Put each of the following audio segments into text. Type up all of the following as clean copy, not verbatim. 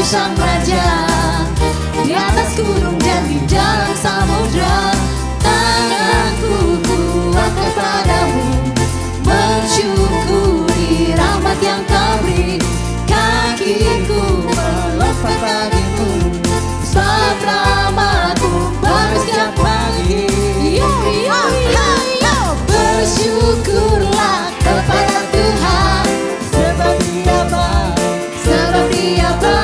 Sang Raja di atas gunung dan di dalam samudra, tanganku kuat kepadamu, mensyukuri rahmat yang kau beri. Kakiku melompat bagimu, sebab rahmatmu baru setiap pagi. Bersyukurlah kepada Tuhan, sebab Dia baik, sebab Dia baik.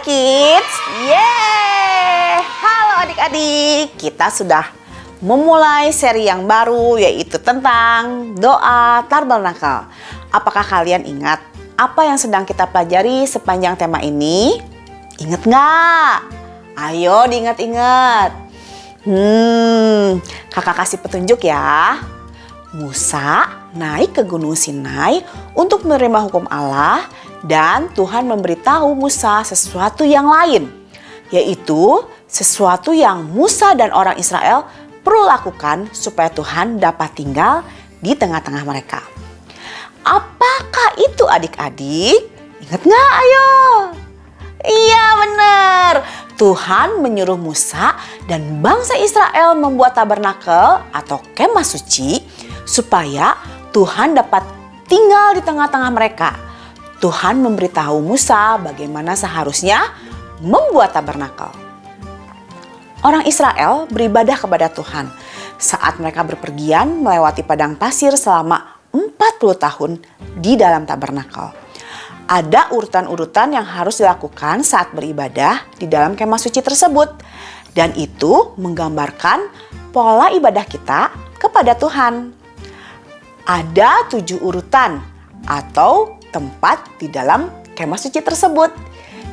Kids, yeay! Halo adik-adik, kita sudah memulai seri yang baru yaitu tentang doa tabernakel. Apakah kalian ingat apa yang sedang kita pelajari sepanjang tema ini? Ingat nggak? Ayo diingat-ingat. Kakak kasih petunjuk ya. Musa naik ke Gunung Sinai untuk menerima hukum Allah. Dan Tuhan memberitahu Musa sesuatu yang lain, yaitu sesuatu yang Musa dan orang Israel perlu lakukan supaya Tuhan dapat tinggal di tengah-tengah mereka. Apakah itu adik-adik? Ingat nggak? Ayo. Iya benar. Tuhan menyuruh Musa dan bangsa Israel membuat tabernakel atau kemah suci supaya Tuhan dapat tinggal di tengah-tengah mereka. Tuhan memberitahu Musa bagaimana seharusnya membuat tabernakel. Orang Israel beribadah kepada Tuhan saat mereka berpergian melewati padang pasir selama 40 tahun di dalam tabernakel. Ada urutan-urutan yang harus dilakukan saat beribadah di dalam kemah suci tersebut. Dan itu menggambarkan pola ibadah kita kepada Tuhan. Ada 7 urutan atau tempat di dalam kemah suci tersebut.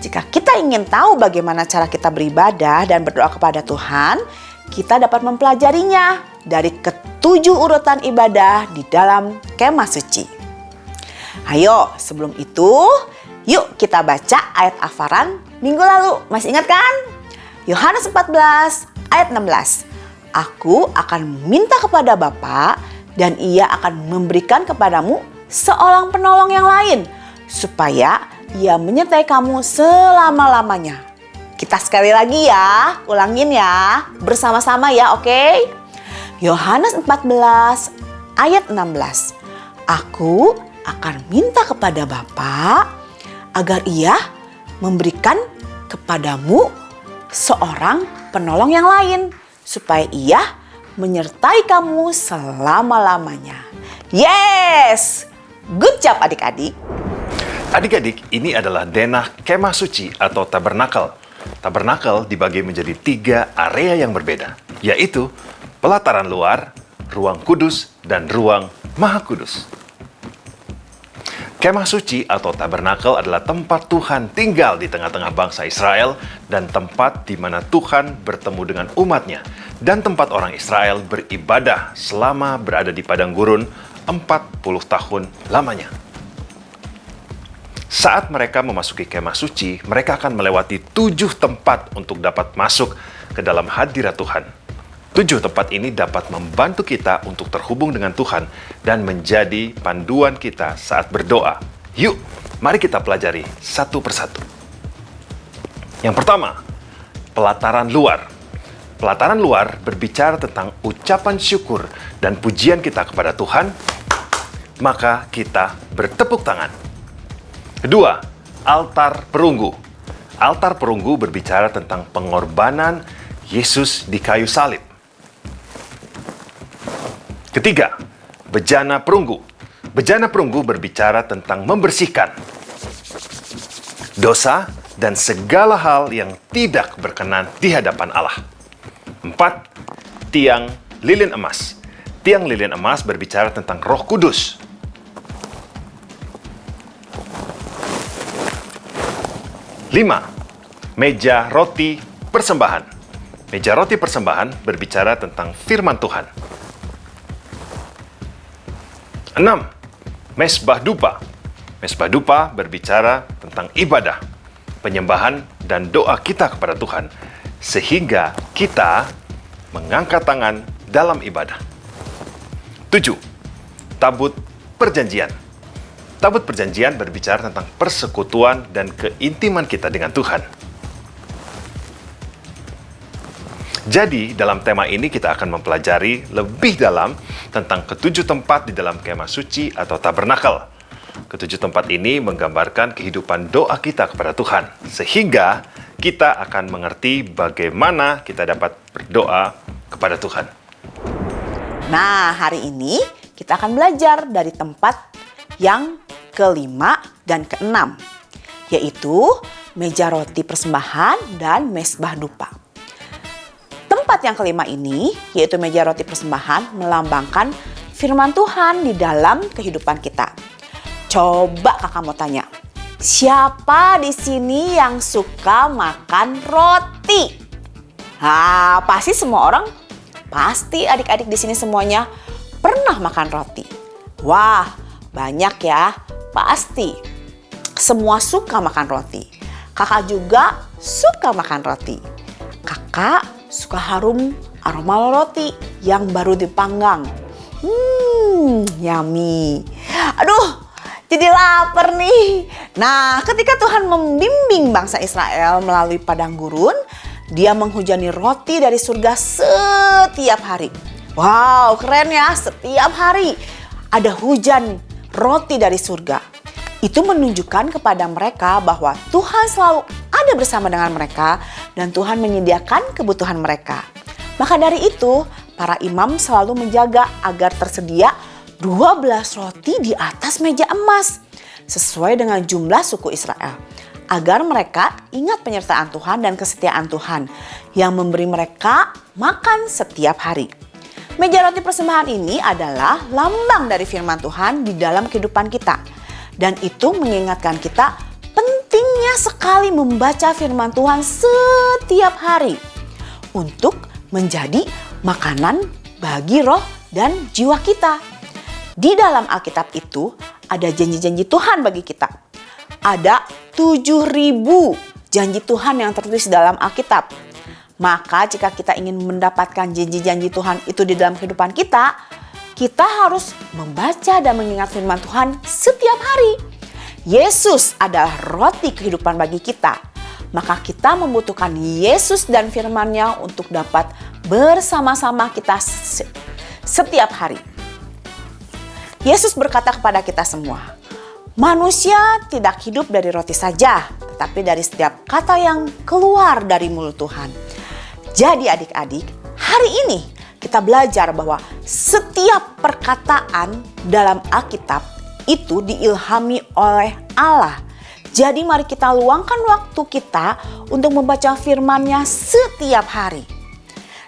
Jika kita ingin tahu bagaimana cara kita beribadah dan berdoa kepada Tuhan, kita dapat mempelajarinya dari ke-7 urutan ibadah di dalam kemah suci. Ayo, sebelum itu, yuk kita baca ayat hafalan minggu lalu. Masih ingat kan? Yohanes 14 ayat 16. Aku akan minta kepada Bapa dan Ia akan memberikan kepadamu seorang penolong yang lain, supaya Ia menyertai kamu selama-lamanya. Kita sekali lagi ya, ulangin ya, bersama-sama ya, oke? Yohanes 14 ayat 16. Aku akan minta kepada Bapa agar Ia memberikan kepadamu seorang penolong yang lain, supaya Ia menyertai kamu selama-lamanya. Yes! Good job adik-adik. Adik-adik, ini adalah denah kemah suci atau tabernakel. Tabernakel dibagi menjadi 3 area yang berbeda, yaitu pelataran luar, ruang kudus, dan ruang maha kudus. Kemah suci atau tabernakel adalah tempat Tuhan tinggal di tengah-tengah bangsa Israel dan tempat di mana Tuhan bertemu dengan umatnya dan tempat orang Israel beribadah selama berada di padang gurun 40 tahun lamanya. Saat mereka memasuki kemah suci, mereka akan melewati 7 tempat untuk dapat masuk ke dalam hadirat Tuhan. 7 tempat ini dapat membantu kita untuk terhubung dengan Tuhan dan menjadi panduan kita saat berdoa. Yuk, mari kita pelajari satu persatu. Yang pertama, pelataran luar. Pelataran luar berbicara tentang ucapan syukur dan pujian kita kepada Tuhan, maka kita bertepuk tangan. Kedua, altar perunggu. Altar perunggu berbicara tentang pengorbanan Yesus di kayu salib. Ketiga, bejana perunggu. Bejana perunggu berbicara tentang membersihkan dosa dan segala hal yang tidak berkenan di hadapan Allah. 4. Tiang lilin emas. Tiang lilin emas berbicara tentang Roh Kudus. 5. Meja roti persembahan. Meja roti persembahan berbicara tentang firman Tuhan. 6. Mesbah dupa. Mesbah dupa berbicara tentang ibadah, penyembahan, dan doa kita kepada Tuhan, sehingga kita mengangkat tangan dalam ibadah. 7. Tabut perjanjian. Tabut perjanjian berbicara tentang persekutuan dan keintiman kita dengan Tuhan. Jadi, dalam tema ini kita akan mempelajari lebih dalam tentang ketujuh tempat di dalam kemah suci atau tabernakel. Ketujuh tempat ini menggambarkan kehidupan doa kita kepada Tuhan, sehingga kita akan mengerti bagaimana kita dapat berdoa kepada Tuhan. Nah, hari ini kita akan belajar dari tempat yang kelima dan keenam, yaitu meja roti persembahan dan mesbah dupa. Tempat yang kelima ini, yaitu meja roti persembahan, melambangkan firman Tuhan di dalam kehidupan kita. Coba kakak mau tanya, siapa di sini yang suka makan roti? Pasti semua orang, pasti adik-adik di sini semuanya pernah makan roti. Wah, banyak ya, pasti. Semua suka makan roti. Kakak juga suka makan roti. Kakak suka harum aroma roti yang baru dipanggang. Yummy. Aduh, jadi lapar nih. Nah, ketika Tuhan membimbing bangsa Israel melalui padang gurun, Dia menghujani roti dari surga setiap hari. Wow, keren ya, setiap hari ada hujan roti dari surga. Itu menunjukkan kepada mereka bahwa Tuhan selalu ada bersama dengan mereka dan Tuhan menyediakan kebutuhan mereka. Maka dari itu, para imam selalu menjaga agar tersedia 12 roti di atas meja emas sesuai dengan jumlah suku Israel, agar mereka ingat penyertaan Tuhan dan kesetiaan Tuhan yang memberi mereka makan setiap hari. Meja roti persembahan ini adalah lambang dari firman Tuhan di dalam kehidupan kita. Dan itu mengingatkan kita pentingnya sekali membaca firman Tuhan setiap hari untuk menjadi makanan bagi roh dan jiwa kita. Di dalam Alkitab itu ada janji-janji Tuhan bagi kita. Ada 7.000 janji Tuhan yang tertulis dalam Alkitab. Maka jika kita ingin mendapatkan janji-janji Tuhan itu di dalam kehidupan kita, kita harus membaca dan mengingat firman Tuhan setiap hari. Yesus adalah roti kehidupan bagi kita. Maka kita membutuhkan Yesus dan firman-Nya untuk dapat bersama-sama kita setiap hari. Yesus berkata kepada kita semua, manusia tidak hidup dari roti saja, tetapi dari setiap kata yang keluar dari mulut Tuhan. Jadi adik-adik, hari ini kita belajar bahwa setiap perkataan dalam Alkitab itu diilhami oleh Allah. Jadi mari kita luangkan waktu kita untuk membaca firman-Nya setiap hari.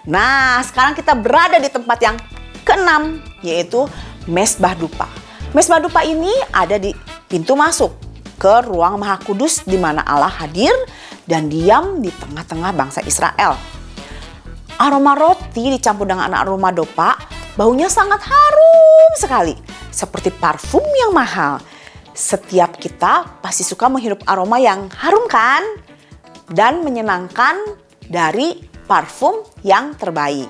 Nah, sekarang kita berada di tempat yang keenam, yaitu mesbah dupa. Mesbah dupa ini ada di pintu masuk ke ruang Maha Kudus di mana Allah hadir dan diam di tengah-tengah bangsa Israel. Aroma roti dicampur dengan aroma dupa, baunya sangat harum sekali, seperti parfum yang mahal. Setiap kita pasti suka menghirup aroma yang harum kan? Dan menyenangkan dari parfum yang terbaik.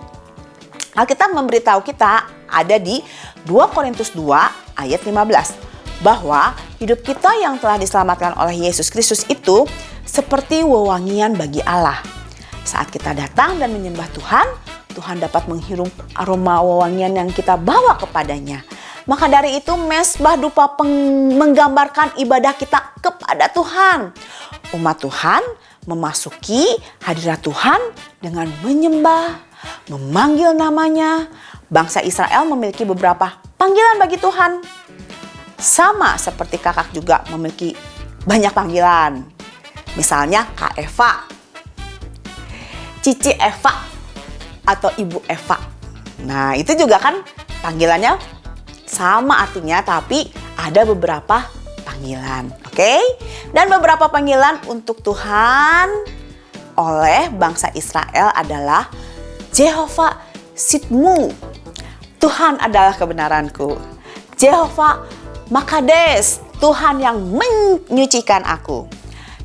Alkitab memberitahu kita ada di 2 Korintus 2 ayat 15 bahwa hidup kita yang telah diselamatkan oleh Yesus Kristus itu seperti wewangian bagi Allah. Saat kita datang dan menyembah Tuhan, Tuhan dapat menghirup aroma wewangian yang kita bawa kepadanya. Maka dari itu mesbah dupa menggambarkan ibadah kita kepada Tuhan. Umat Tuhan memasuki hadirat Tuhan dengan menyembah, memanggil namanya. Bangsa Israel memiliki beberapa panggilan bagi Tuhan. Sama seperti kakak juga memiliki banyak panggilan. Misalnya Kak Eva, Cici Eva, atau Ibu Eva. Nah, itu juga kan panggilannya sama artinya, tapi ada beberapa panggilan. Oke? Dan beberapa panggilan untuk Tuhan oleh bangsa Israel adalah Jehovah Sidmu, Tuhan adalah kebenaranku. Jehovah Makades, Tuhan yang menyucikan aku.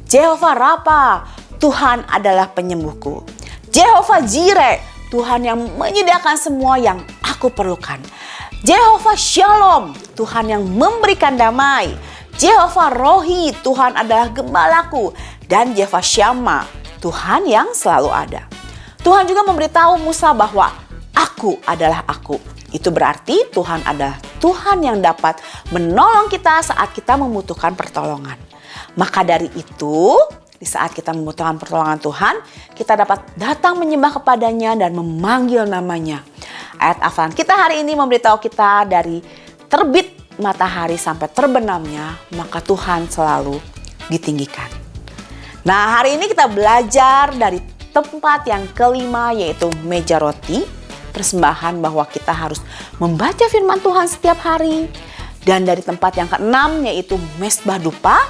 Jehovah Rafa, Tuhan adalah penyembuhku. Jehovah Jireh, Tuhan yang menyediakan semua yang aku perlukan. Jehovah Shalom, Tuhan yang memberikan damai. Jehovah Rohi, Tuhan adalah gembalaku. Dan Jehovah Shammah, Tuhan yang selalu ada. Tuhan juga memberitahu Musa bahwa aku adalah aku. Itu berarti Tuhan adalah Tuhan yang dapat menolong kita saat kita membutuhkan pertolongan. Maka dari itu, di saat kita membutuhkan pertolongan Tuhan, kita dapat datang menyembah kepadanya dan memanggil namanya. Ayat hafalan kita hari ini memberitahu kita dari terbit matahari sampai terbenamnya, maka Tuhan selalu ditinggikan. Nah, hari ini kita belajar dari tempat yang kelima, yaitu meja roti. Persembahan bahwa kita harus membaca firman Tuhan setiap hari. Dan dari tempat yang keenam, yaitu mesbah dupa,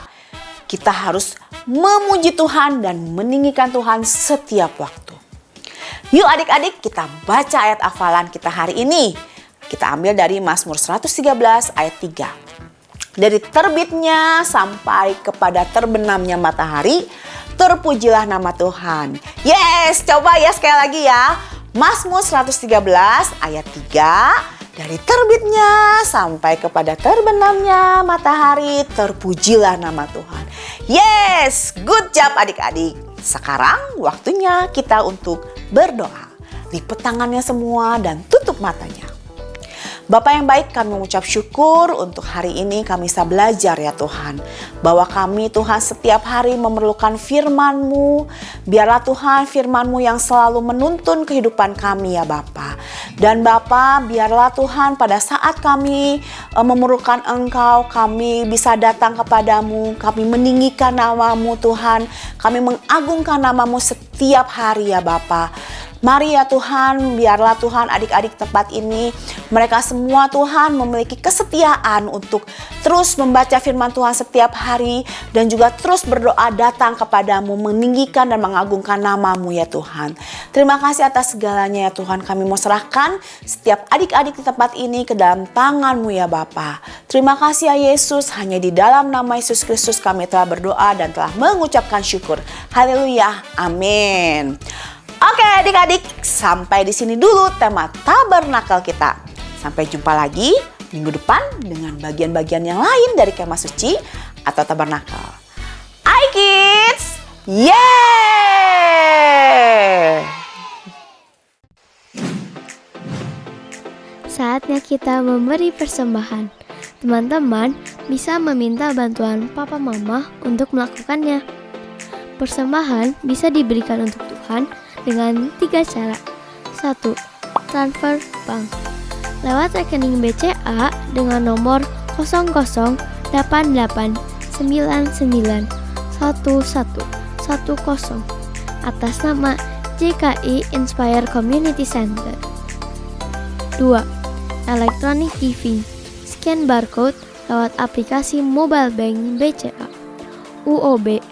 kita harus memuji Tuhan dan meninggikan Tuhan setiap waktu. Yuk adik-adik, kita baca ayat hafalan kita hari ini. Kita ambil dari Mazmur 113 ayat 3. Dari terbitnya sampai kepada terbenamnya matahari, terpujilah nama Tuhan. Yes, coba ya sekali lagi ya. Mazmur 113 ayat 3. Dari terbitnya sampai kepada terbenamnya matahari, terpujilah nama Tuhan. Yes, good job adik-adik. Sekarang waktunya kita untuk berdoa. Lipat tangannya semua dan tutup matanya. Bapa yang baik, kami mengucap syukur untuk hari ini kami bisa belajar ya Tuhan. Bahwa kami Tuhan setiap hari memerlukan firman-Mu. Biarlah Tuhan firman-Mu yang selalu menuntun kehidupan kami ya Bapa. Dan Bapa, biarlah Tuhan pada saat kami memerlukan Engkau, kami bisa datang kepadamu. Kami meninggikan nama-Mu Tuhan. Kami mengagungkan nama-Mu setiap hari ya Bapa. Mari ya Tuhan, biarlah Tuhan adik-adik tempat ini, mereka semua Tuhan memiliki kesetiaan untuk terus membaca firman Tuhan setiap hari dan juga terus berdoa datang kepadamu, meninggikan dan mengagungkan nama-Mu ya Tuhan. Terima kasih atas segalanya ya Tuhan, kami mau serahkan setiap adik-adik di tempat ini ke dalam tangan-Mu ya Bapa. Terima kasih ya Yesus, hanya di dalam nama Yesus Kristus kami telah berdoa dan telah mengucapkan syukur. Haleluya, amin. Oke adik-adik, sampai di sini dulu tema tabernakel kita. Sampai jumpa lagi minggu depan dengan bagian-bagian yang lain dari kemah suci atau tabernakel. Hai kids, yeay! Saatnya kita memberi persembahan. Teman-teman bisa meminta bantuan papa mama untuk melakukannya. Persembahan bisa diberikan untuk Tuhan dengan 3 cara. 1. Transfer bank. Lewat rekening BCA dengan nomor 0088991110 atas nama JKI Inspire Community Center. 2. Electronic giving. Scan barcode lewat aplikasi mobile bank BCA, UOB,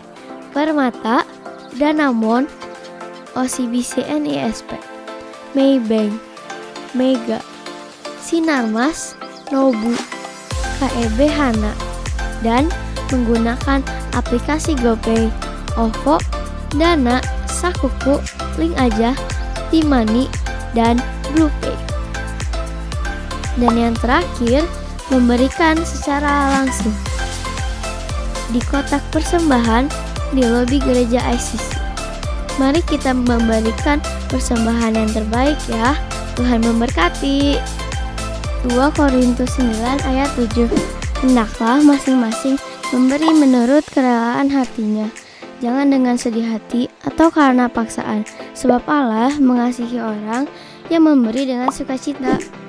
Permata, Danamon, OCBC NISP, Maybank, Mega, Sinarmas, Nobu, KEB Hana, dan menggunakan aplikasi GoPay, OVO, Dana, Sakuku, Link Aja, T-Money, dan BluePay. Dan yang terakhir, memberikan secara langsung di kotak persembahan di lobi gereja ICC. Mari kita memberikan persembahan yang terbaik ya. Tuhan memberkati. 2 Korintus 9 ayat 7. Hendaklah masing-masing memberi menurut kerelaan hatinya, jangan dengan sedih hati atau karena paksaan, sebab Allah mengasihi orang yang memberi dengan sukacita.